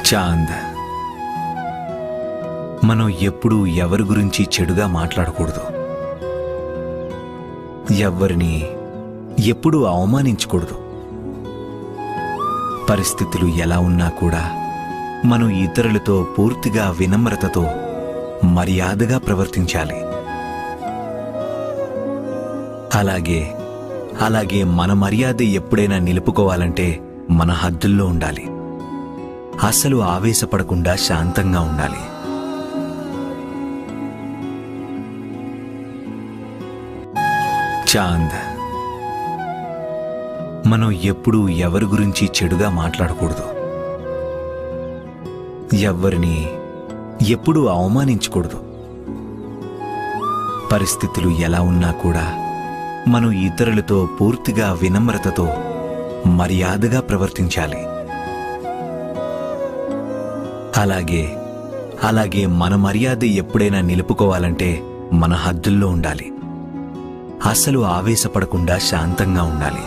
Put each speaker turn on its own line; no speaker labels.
చాంద్, మనం ఎప్పుడూ ఎవరి గురించి చెడుగా మాట్లాడకూడదు, ఎవ్వరిని ఎప్పుడూ అవమానించకూడదు. పరిస్థితులు ఎలా ఉన్నా కూడా మనం ఇతరులతో పూర్తిగా వినమ్రతతో మర్యాదగా ప్రవర్తించాలి. అలాగే మన మర్యాద ఎప్పుడైనా నిలుపుకోవాలంటే మన హద్దుల్లో ఉండాలి. అసలు ఆవేశపడకుండా శాంతంగా ఉండాలి. చాంద్, మనం ఎప్పుడూ ఎవరి గురించి చెడుగా మాట్లాడకూడదు, ఎవ్వరిని ఎప్పుడూ అవమానించకూడదు. పరిస్థితులు ఎలా ఉన్నా కూడా మనం ఇతరులతో పూర్తిగా వినమ్రతతో మర్యాదగా ప్రవర్తించాలి. అలాగే మన మర్యాద ఎప్పుడైనా నిలుపుకోవాలంటే మన హద్దుల్లో ఉండాలి. అసలు ఆవేశపడకుండా శాంతంగా ఉండాలి.